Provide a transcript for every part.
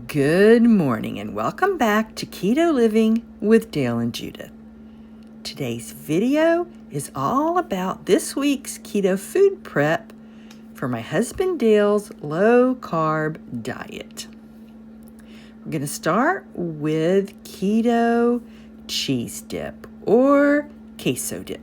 Good morning and welcome back to Keto Living with Dale and Judith. Today's video is all about this week's keto food prep for my husband Dale's low-carb diet. We're going to start with keto cheese dip or queso dip.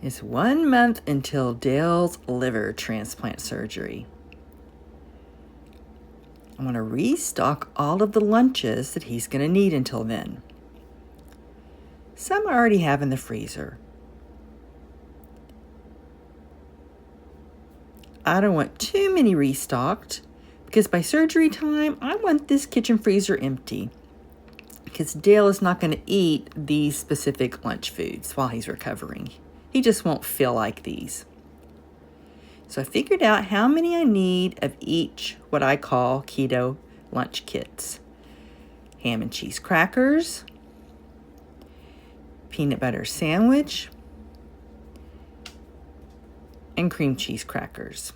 It's 1 month until Dale's liver transplant surgery. I want to restock all of the lunches that he's going to need until then. Some I already have in the freezer. I don't want too many restocked because by surgery time, I want this kitchen freezer empty because Dale is not going to eat these specific lunch foods while he's recovering. He just won't feel like these. So I figured out how many I need of each what I call keto lunch kits. Ham and cheese crackers, peanut butter sandwich, and cream cheese crackers.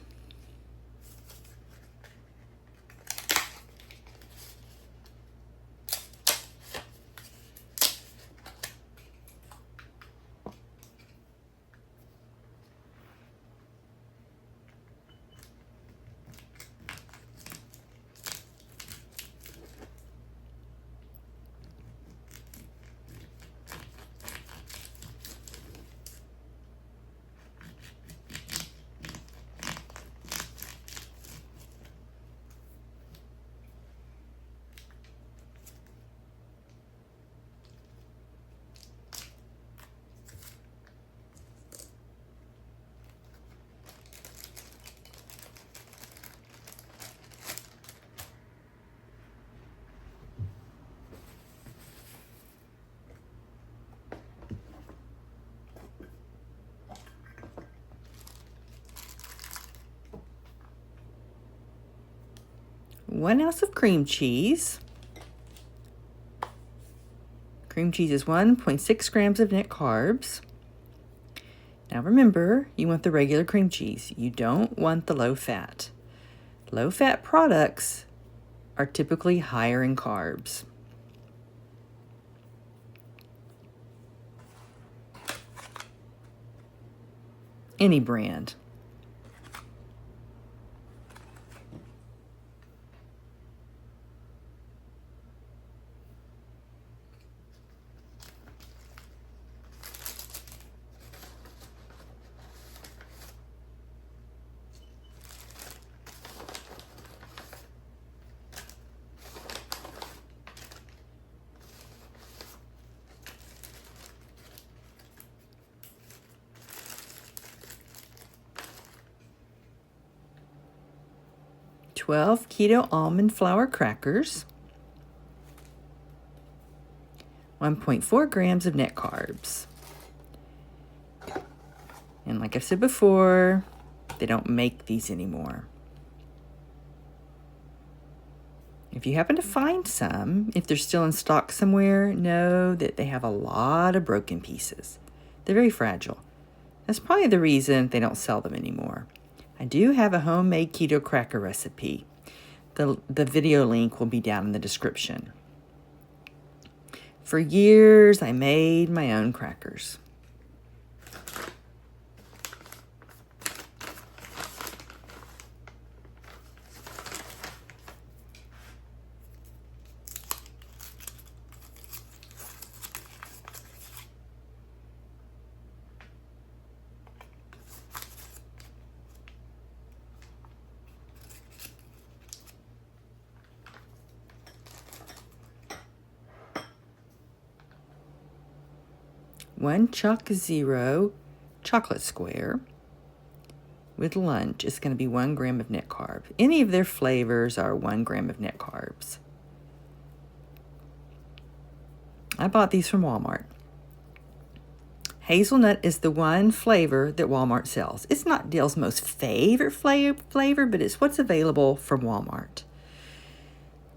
One ounce of cream cheese. Cream cheese is 1.6 grams of net carbs. Now remember, you want the regular cream cheese. You don't want the low fat. Low fat products are typically higher in carbs. Any brand. Twelve keto almond flour crackers, 1.4 grams of net carbs. And like I said before, they don't make these anymore. If you happen to find some, if they're still in stock somewhere, know that they have a lot of broken pieces. They're very fragile. That's probably the reason they don't sell them anymore. I do have a homemade keto cracker recipe. The video link will be down in the description. For years, I made my own crackers. One Chuck Zero chocolate square, with lunch is going to be 1 gram of net carb. Any of their flavors are 1 gram of net carbs. I bought these from Walmart. Hazelnut is the one flavor that Walmart sells. It's not Dale's most favorite flavor, but it's what's available from Walmart.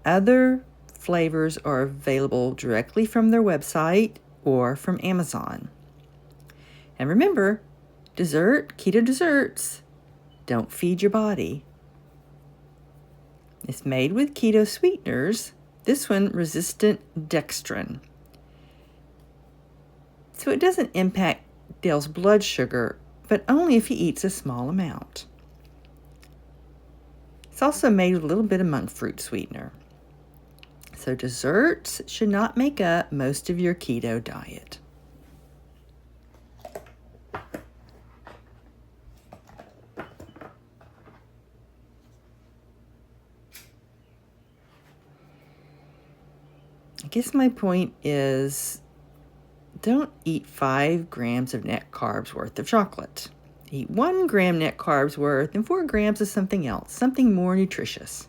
Other flavors are available directly from their website or from Amazon. And remember, keto desserts don't feed your body. It's made with keto sweeteners. This one, resistant dextrin. So it doesn't impact Dale's blood sugar, but only if he eats a small amount. It's also made with a little bit of monk fruit sweetener. So desserts should not make up most of your keto diet. I guess my point is, don't eat 5 grams of net carbs worth of chocolate. Eat 1 gram net carbs worth and 4 grams of something else, something more nutritious.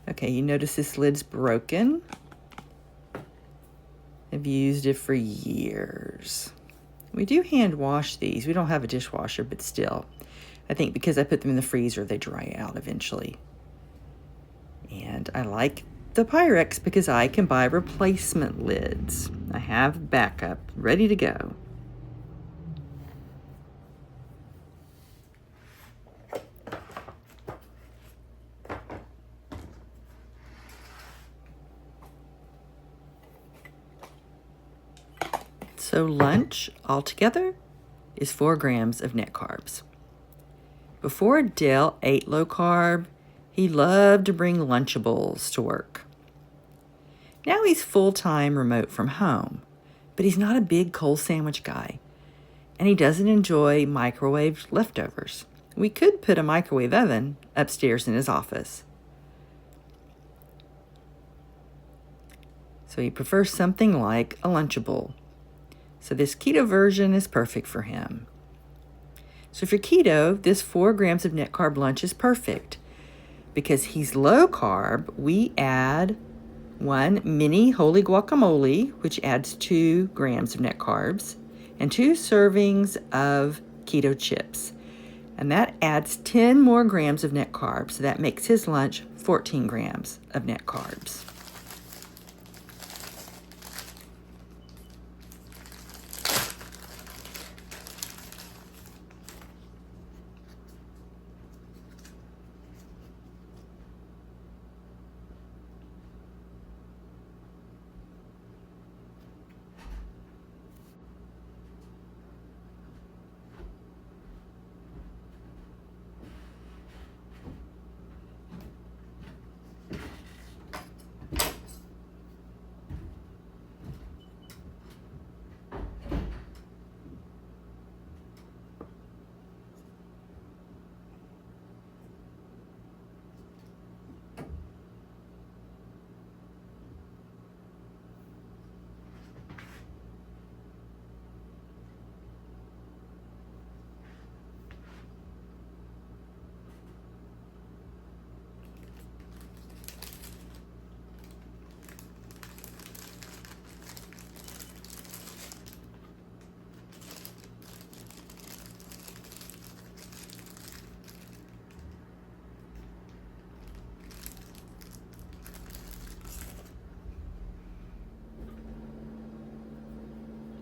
Okay, you notice this lid's broken. I've used it for years. We do hand wash these. We don't have a dishwasher, but still. I think because I put them in the freezer, they dry out eventually. And I like the Pyrex because I can buy replacement lids. I have backup ready to go. So lunch altogether is 4 grams of net carbs. Before Dale ate low carb, he loved to bring Lunchables to work. Now he's full-time remote from home, but he's not a big cold sandwich guy, and he doesn't enjoy microwaved leftovers. We could put a microwave oven upstairs in his office. So he prefers something like a Lunchable. So this keto version is perfect for him. So for keto, this 4 grams of net carb lunch is perfect. Because he's low carb, we add 1 mini holy guacamole, which adds 2 grams of net carbs, and 2 servings of keto chips. And that adds 10 more grams of net carbs. So that makes his lunch 14 grams of net carbs.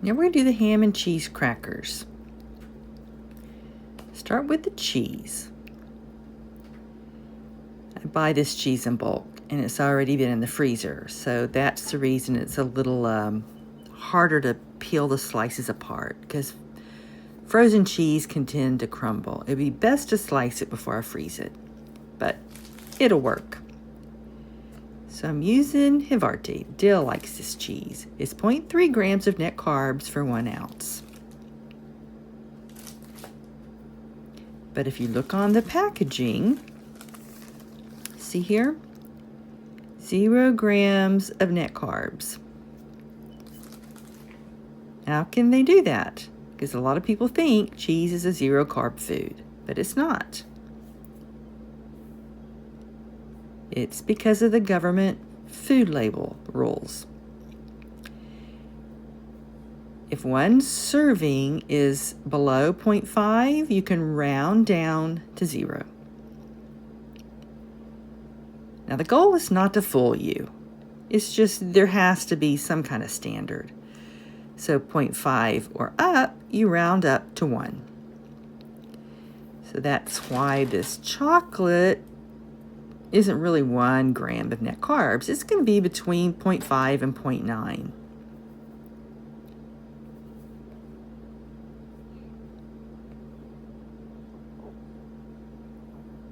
Now we're going to do the ham and cheese crackers. Start with the cheese. I buy this cheese in bulk, and it's already been in the freezer, so that's the reason it's a little harder to peel the slices apart, because frozen cheese can tend to crumble. It'd be best to slice it before I freeze it, but it'll work. So I'm using Havarti. Dale likes this cheese. It's 0.3 grams of net carbs for 1 ounce. But if you look on the packaging, see here? 0 grams of net carbs. How can they do that? because a lot of people think cheese is a zero carb food, but it's not. It's because of the government food label rules. If one serving is below 0.5, you can round down to 0. Now, the goal is not to fool you. It's just there has to be some kind of standard. So 0.5 or up, you round up to 1. So that's why this chocolate isn't really 1 gram of net carbs. It's going to be between 0.5 and 0.9.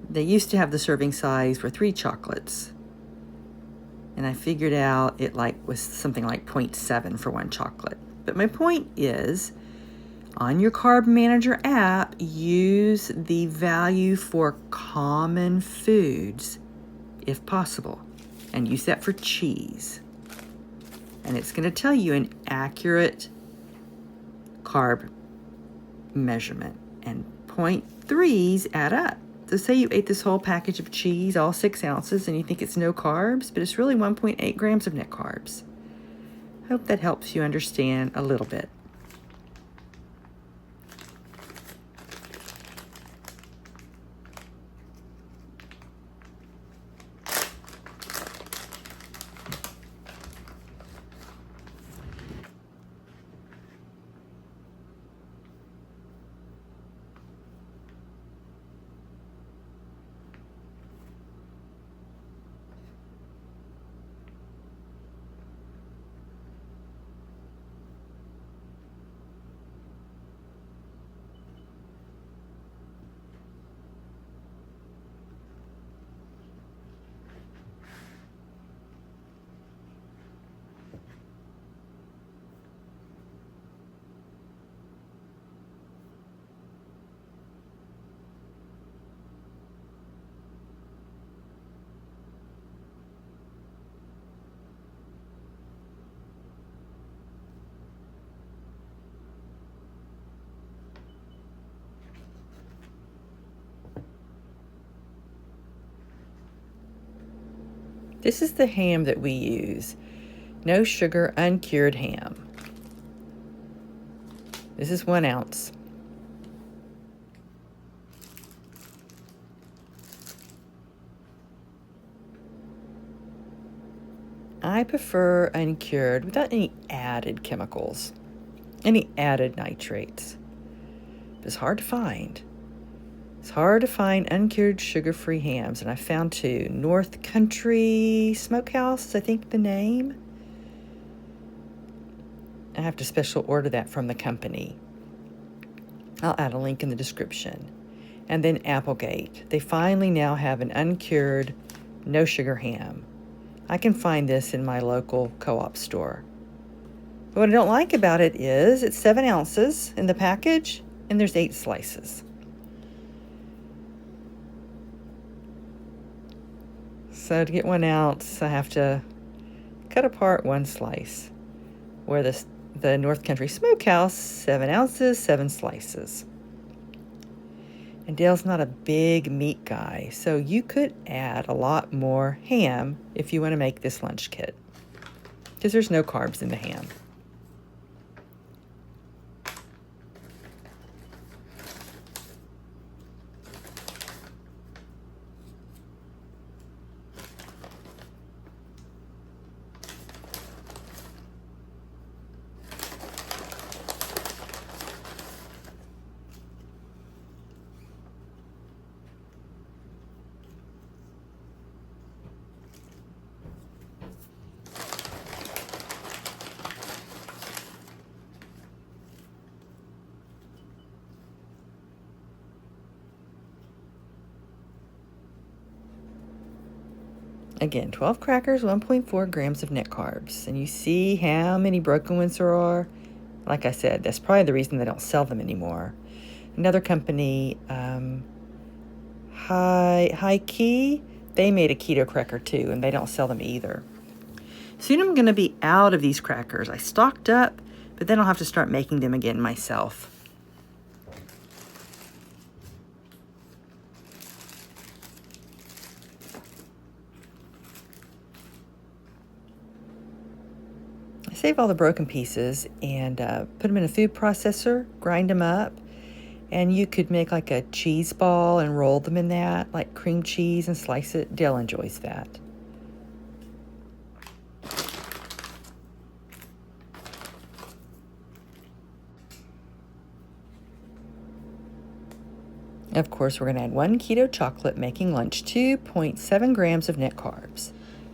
They used to have the serving size for 3 chocolates. And I figured out it was something like 0.7 for 1 chocolate. But my point is, on your Carb Manager app, use the value for common foods if possible. And use that for cheese. And it's going to tell you an accurate carb measurement. And 0.3s add up. So say you ate this whole package of cheese, all 6 ounces, and you think it's no carbs, but it's really 1.8 grams of net carbs. Hope that helps you understand a little bit. This is the ham that we use. No sugar, uncured ham. This is 1 ounce. I prefer uncured without any added chemicals, any added nitrates. It's hard to find. It's hard to find uncured sugar-free hams, and I found 2. North Country Smokehouse is, I think, the name. I have to special order that from the company. I'll add a link in the description. And then Applegate. They finally now have an uncured, no-sugar ham. I can find this in my local co-op store. But what I don't like about it is it's 7 ounces in the package, and there's 8 slices. So to get 1 ounce, I have to cut apart 1 slice. Where the North Country Smokehouse, 7 ounces, 7 slices. And Dale's not a big meat guy, so you could add a lot more ham if you want to make this lunch kit, because there's no carbs in the ham. Again, 12 crackers, 1.4 grams of net carbs. And you see how many broken ones there are? Like I said, that's probably the reason they don't sell them anymore. Another company, High Key, they made a keto cracker too, and they don't sell them either. Soon I'm going to be out of these crackers. I stocked up, but then I'll have to start making them again myself. I save all the broken pieces and put them in a food processor, grind them up, and you could make like a cheese ball and roll them in that, like cream cheese, and slice it. Dale enjoys that. Of course, we're going to add 1 keto chocolate, making lunch 2.7 grams of net carbs.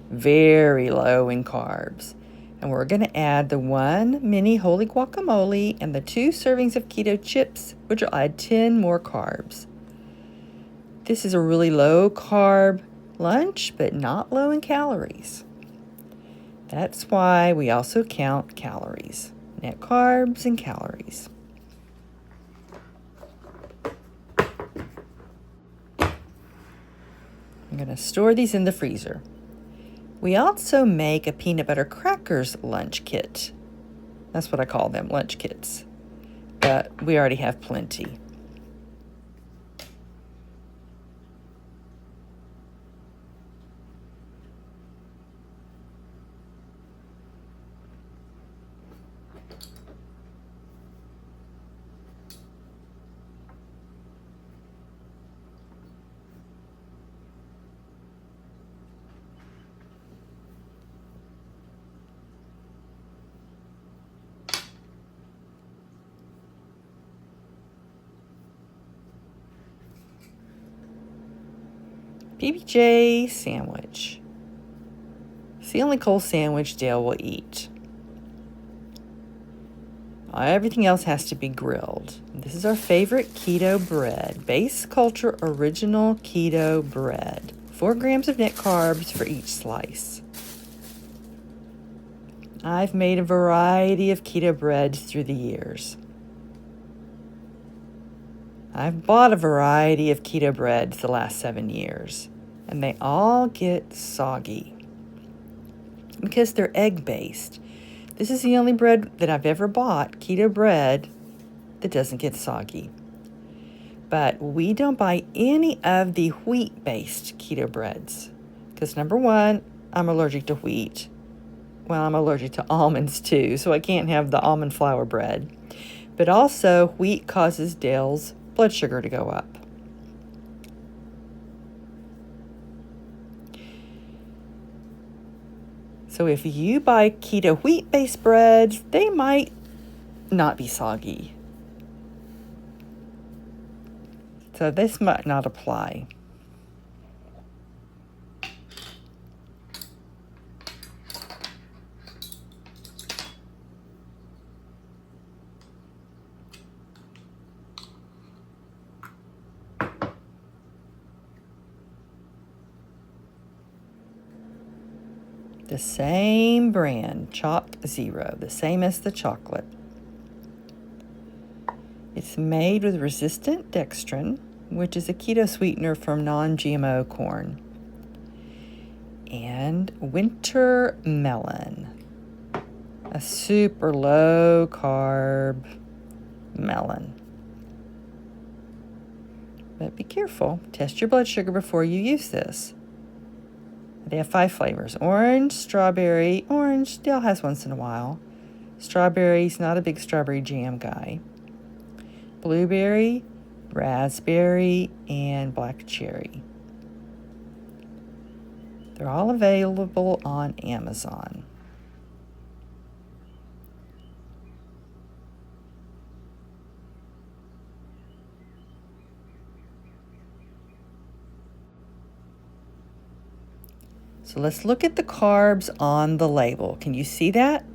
Very low in carbs. And we're going to add the 1 mini holy guacamole and the 2 servings of keto chips, which will add 10 more carbs. This is a really low carb lunch, but not low in calories. That's why we also count calories, net carbs and calories. I'm going to store these in the freezer. We also make a peanut butter crackers lunch kit. That's what I call them, lunch kits. But we already have plenty. PBJ sandwich. It's the only cold sandwich Dale will eat. Everything else has to be grilled. This is our favorite keto bread, Base Culture Original Keto Bread. 4 grams of net carbs for each slice. I've made a variety of keto breads through the years. I've bought a variety of keto breads the last 7 years, and they all get soggy because they're egg-based. This is the only bread that I've ever bought, keto bread, that doesn't get soggy. But we don't buy any of the wheat-based keto breads because, number one, I'm allergic to wheat. Well, I'm allergic to almonds too, so I can't have the almond flour bread. But also, wheat causes Dale's blood sugar to go up. So if you buy keto wheat-based breads, they might not be soggy. So this might not apply. The same brand, Chalk Zero, the same as the chocolate. It's made with resistant dextrin, which is a keto sweetener from non-GMO corn, and winter melon, a super low carb melon. But be careful, test your blood sugar before you use this. They have 5 flavors: orange, strawberry. Orange, Dale has once in a while. Strawberry's not a big strawberry jam guy. Blueberry, raspberry, and black cherry. They're all available on Amazon. So let's look at the carbs on the label. Can you see that?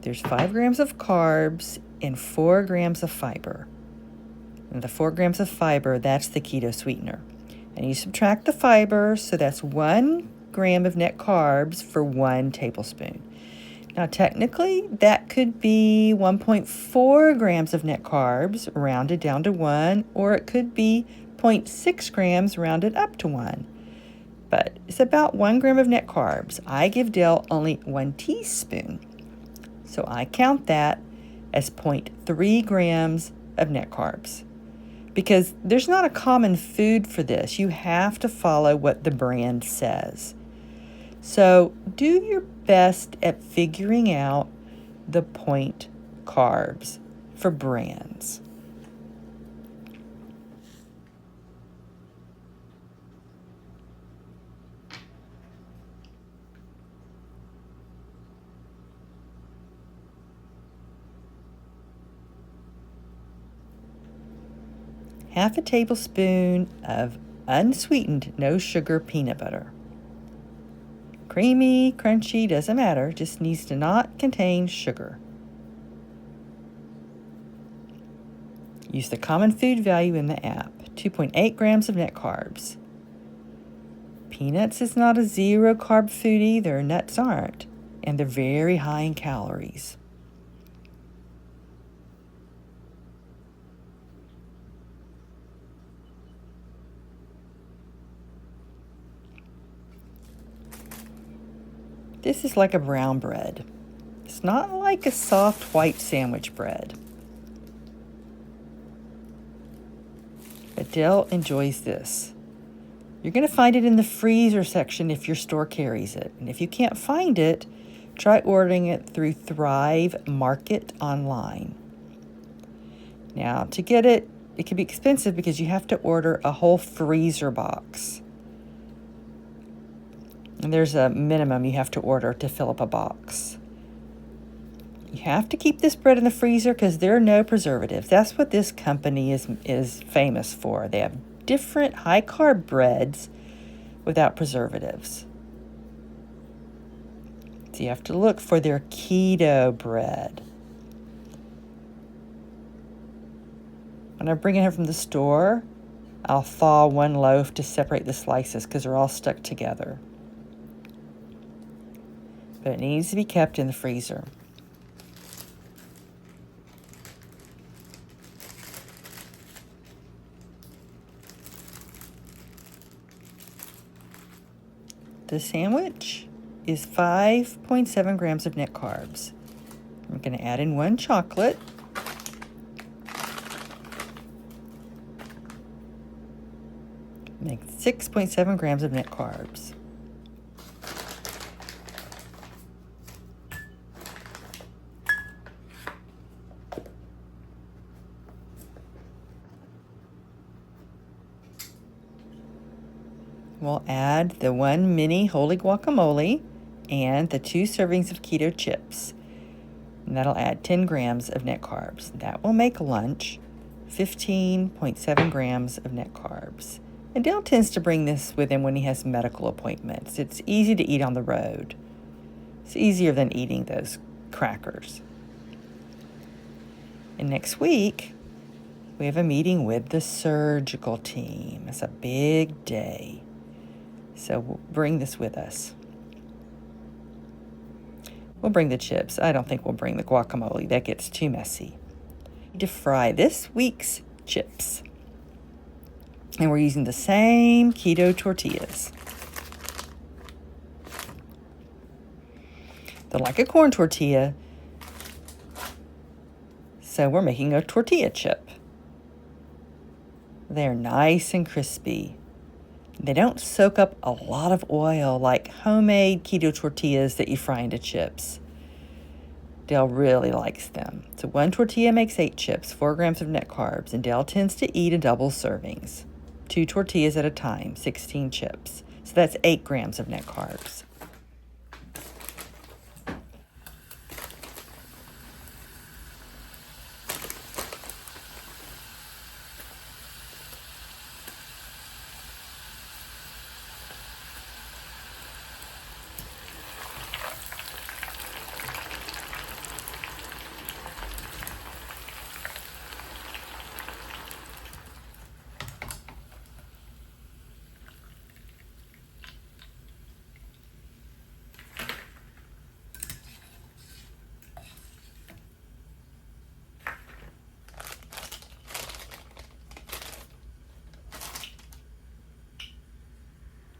There's 5 grams of carbs and 4 grams of fiber. And the 4 grams of fiber, that's the keto sweetener. And you subtract the fiber, so that's 1 gram of net carbs for 1 tablespoon. Now, technically, that could be 1.4 grams of net carbs rounded down to 1, or it could be 0.6 grams rounded up to 1. But it's about 1 gram of net carbs. I give Dale only 1 teaspoon. So I count that as 0.3 grams of net carbs. Because there's not a common food for this. You have to follow what the brand says. So do your best at figuring out the point carbs for brands. Half a tablespoon of unsweetened, no sugar peanut butter. Creamy, crunchy, doesn't matter, just needs to not contain sugar. Use the common food value in the app, 2.8 grams of net carbs. Peanuts is not a zero carb food either, nuts aren't, and they're very high in calories. This is like a brown bread. It's not like a soft white sandwich bread. But Dell enjoys this. You're going to find it in the freezer section if your store carries it. And if you can't find it, try ordering it through Thrive Market online. Now, to get it, it can be expensive because you have to order a whole freezer box. And there's a minimum you have to order to fill up a box. You have to keep this bread in the freezer because there are no preservatives. That's what this company is famous for. They have different high-carb breads without preservatives. So you have to look for their keto bread. When I bring it in from the store, I'll thaw one loaf to separate the slices because they're all stuck together. But it needs to be kept in the freezer. The sandwich is 5.7 grams of net carbs. I'm going to add in 1 chocolate. Make 6.7 grams of net carbs. We'll add the 1 mini holy guacamole and the 2 servings of keto chips. And that'll add 10 grams of net carbs. That will make lunch 15.7 grams of net carbs. And Dale tends to bring this with him when he has medical appointments. It's easy to eat on the road. It's easier than eating those crackers. And next week, we have a meeting with the surgical team. It's a big day. So we'll bring this with us. We'll bring the chips. I don't think we'll bring the guacamole. That gets too messy. To fry this week's chips. And we're using the same keto tortillas. They're like a corn tortilla. So we're making a tortilla chip. They're nice and crispy. They don't soak up a lot of oil like homemade keto tortillas that you fry into chips. Dale really likes them. So 1 tortilla makes 8 chips, 4 grams of net carbs, and Dale tends to eat in double servings. 2 tortillas at a time, 16 chips. So that's 8 grams of net carbs.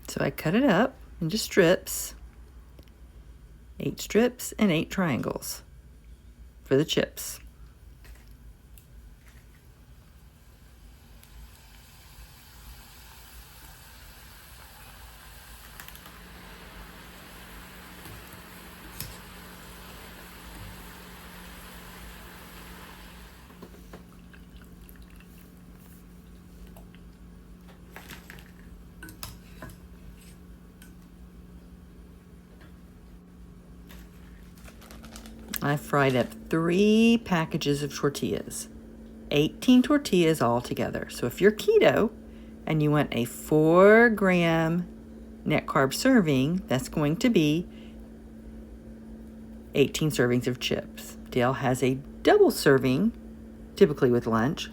So I cut it up into strips, 8 strips and 8 triangles. for the chips. I fried up 3 packages of tortillas, 18 tortillas altogether. So if you're keto and you want a 4-gram net carb serving, that's going to be 18 servings of chips. Dale has a double serving, typically with lunch,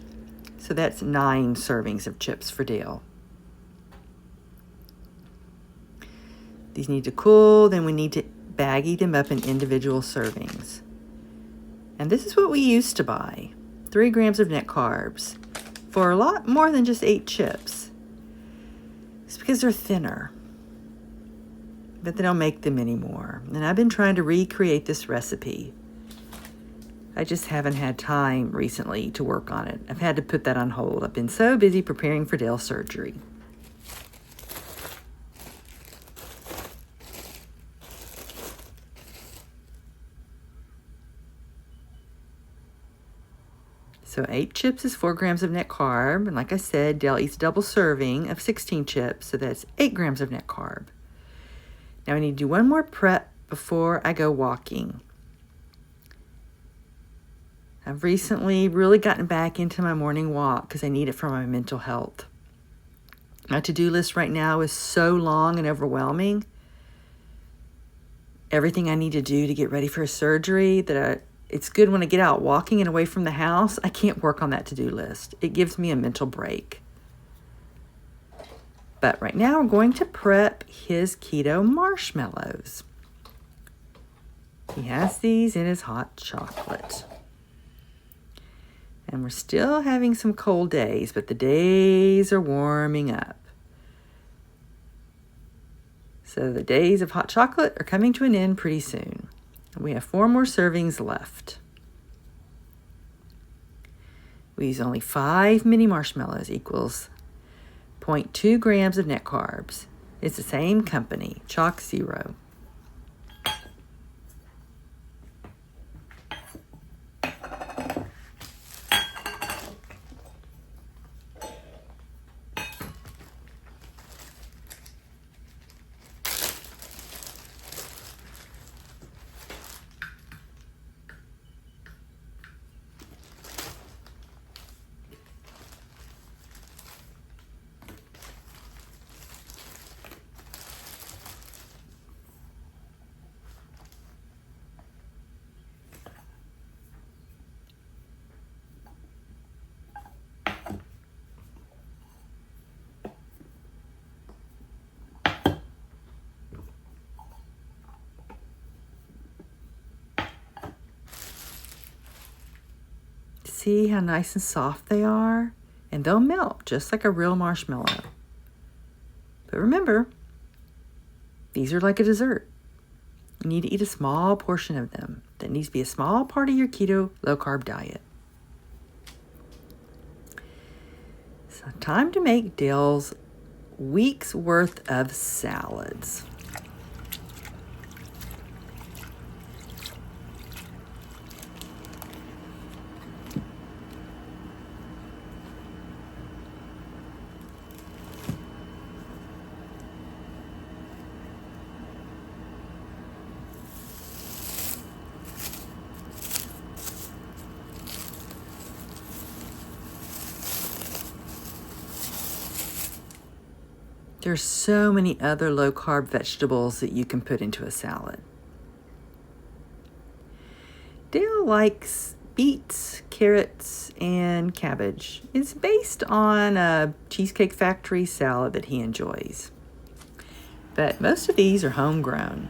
so that's 9 servings of chips for Dale. These need to cool, then we need to baggie them up in individual servings. And this is what we used to buy, 3 grams of net carbs for a lot more than just 8 chips. It's because they're thinner, but they don't make them anymore. And I've been trying to recreate this recipe. I just haven't had time recently to work on it. I've had to put that on hold. I've been so busy preparing for Dale's surgery. So 8 chips is 4 grams of net carb. And like I said, Dale eats a double serving of 16 chips, so that's 8 grams of net carb. Now I need to do one more prep before I go walking. I've recently really gotten back into my morning walk because I need it for my mental health. My to-do list right now is so long and overwhelming. Everything I need to do to get ready for a surgery that it's good when I get out walking and away from the house. I can't work on that to-do list. It gives me a mental break. But right now we're going to prep his keto marshmallows. He has these in his hot chocolate. And we're still having some cold days, but the days are warming up. So the days of hot chocolate are coming to an end pretty soon. We have 4 more servings left. We use only 5 mini marshmallows, equals 0.2 grams of net carbs. It's the same company, Chalk Zero. See how nice and soft they are? And they'll melt just like a real marshmallow. But remember, these are like a dessert. You need to eat a small portion of them. That needs to be a small part of your keto low-carb diet. So time to make Dale's week's worth of salads. There's so many other low-carb vegetables that you can put into a salad. Dale likes beets, carrots, and cabbage. It's based on a Cheesecake Factory salad that he enjoys. But most of these are homegrown.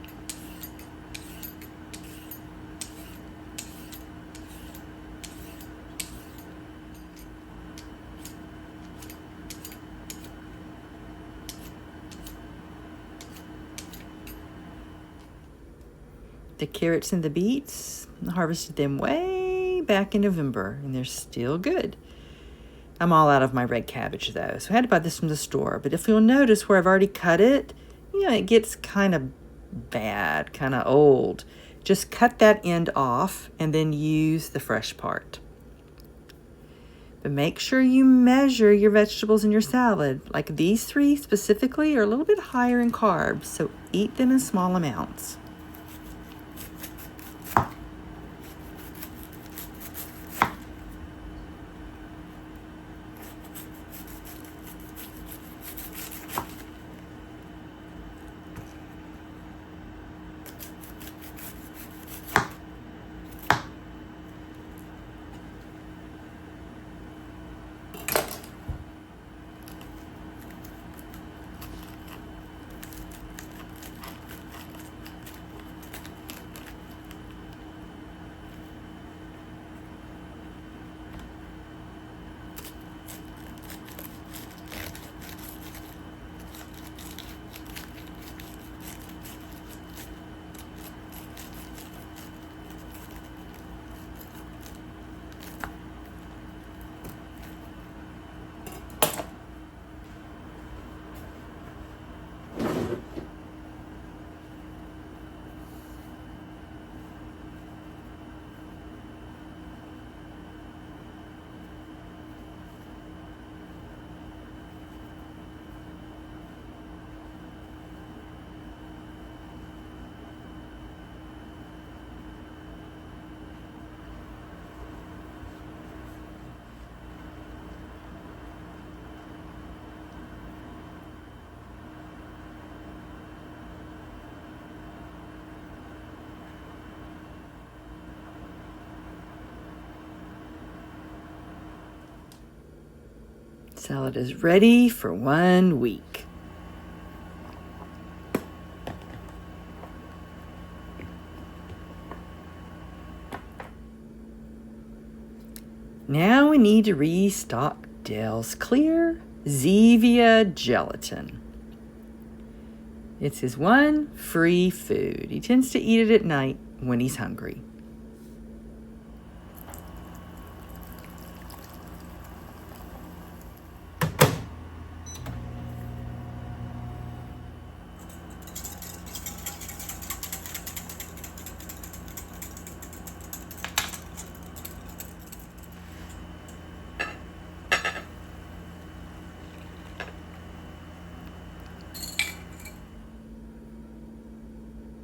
The carrots and the beets, I harvested them way back in November, and they're still good. I'm all out of my red cabbage, though, so I had to buy this from the store. But if you'll notice where I've already cut it, it gets kind of bad, kind of old. Just cut that end off and then use the fresh part. But make sure you measure your vegetables in your salad. Like these 3 specifically are a little bit higher in carbs, so eat them in small amounts. Salad is ready for 1 week. Now we need to restock Dale's clear Zevia gelatin. It's his one free food. He tends to eat it at night when he's hungry.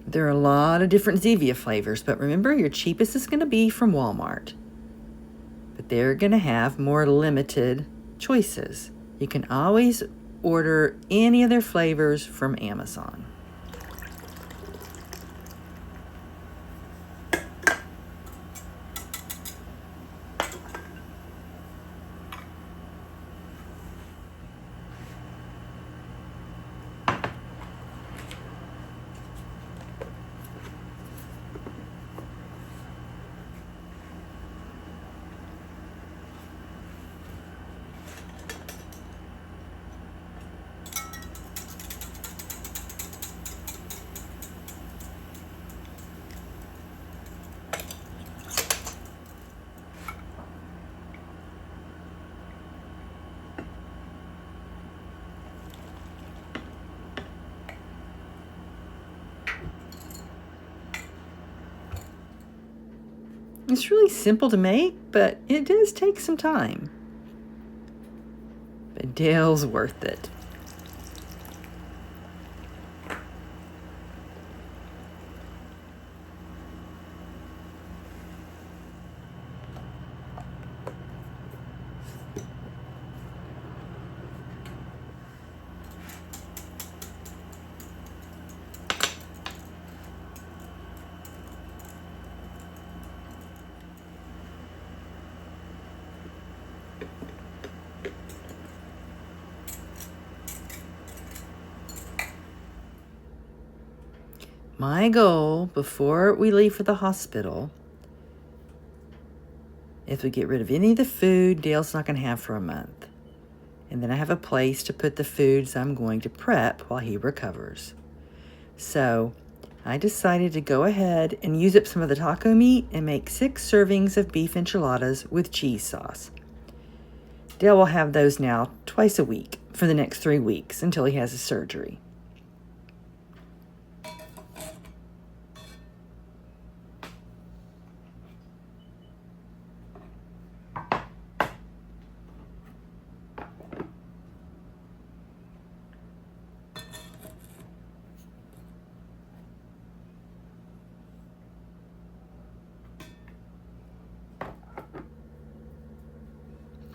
There are a lot of different Zevia flavors, but remember, your cheapest is going to be from Walmart. But they're going to have more limited choices. You can always order any of their flavors from Amazon. It's really simple to make, but it does take some time. But Dale's worth it. My goal before we leave for the hospital, if we get rid of any of the food Dale's not going to have for a month, and then I have a place to put the foods I'm going to prep while he recovers. So I decided to go ahead and use up some of the taco meat and make 6 servings of beef enchiladas with cheese sauce. Dale will have those now twice a week for the next 3 weeks until he has his surgery.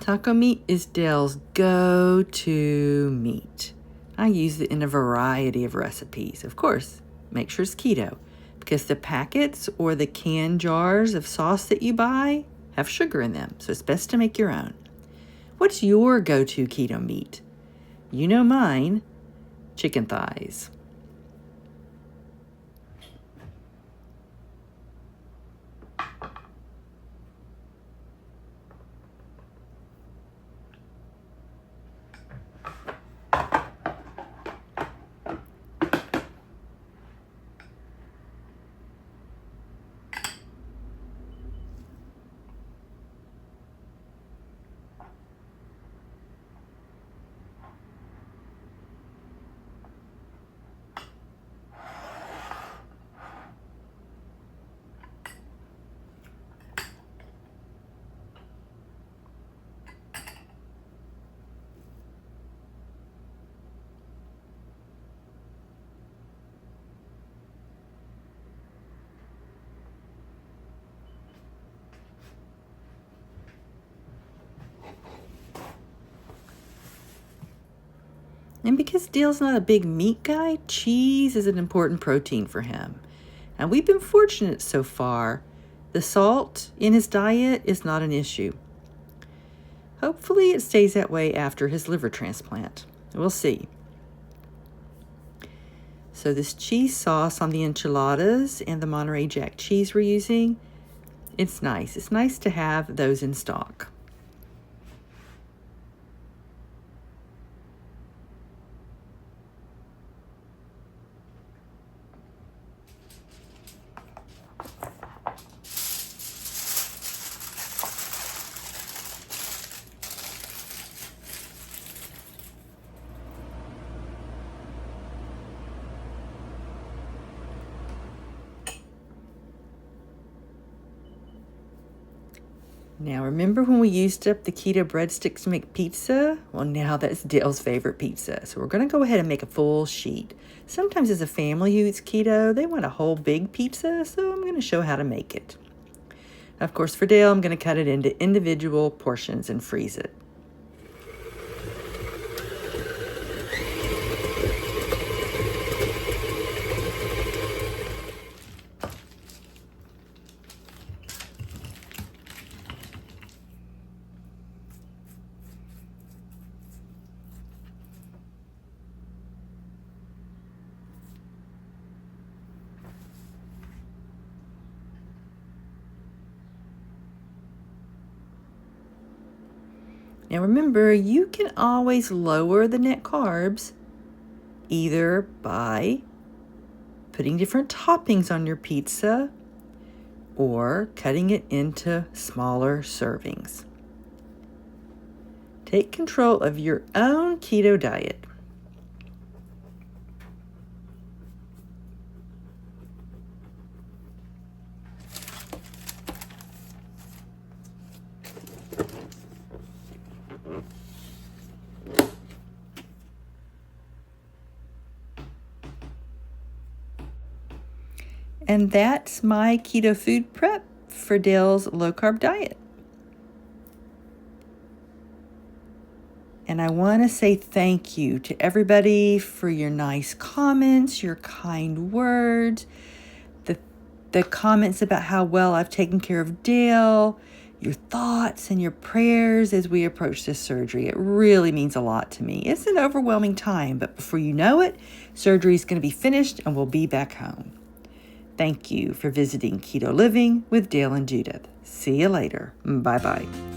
Taco meat is Dale's go-to meat. I use it in a variety of recipes. Of course, make sure it's keto, because the packets or the canned jars of sauce that you buy have sugar in them, so it's best to make your own. What's your go-to keto meat? You know mine, chicken thighs. And because Dale's not a big meat guy, cheese is an important protein for him. And we've been fortunate so far. The salt in his diet is not an issue. Hopefully it stays that way after his liver transplant. We'll see. So this cheese sauce on the enchiladas and the Monterey Jack cheese we're using, it's nice. It's nice to have those in stock. Now, remember when we used up the keto breadsticks to make pizza? Well, now that's Dale's favorite pizza. So we're going to go ahead and make a full sheet. Sometimes as a family who eats keto, they want a whole big pizza, so I'm going to show how to make it. Of course, for Dale, I'm going to cut it into individual portions and freeze it. Now remember, you can always lower the net carbs either by putting different toppings on your pizza or cutting it into smaller servings. Take control of your own keto diet. And that's my keto food prep for Dale's low-carb diet. And I want to say thank you to everybody for your nice comments, your kind words, the comments about how well I've taken care of Dale, your thoughts and your prayers as we approach this surgery. It really means a lot to me. It's an overwhelming time, but before you know it, surgery is going to be finished and we'll be back home. Thank you for visiting Keto Living with Dale and Judith. See you later. Bye-bye.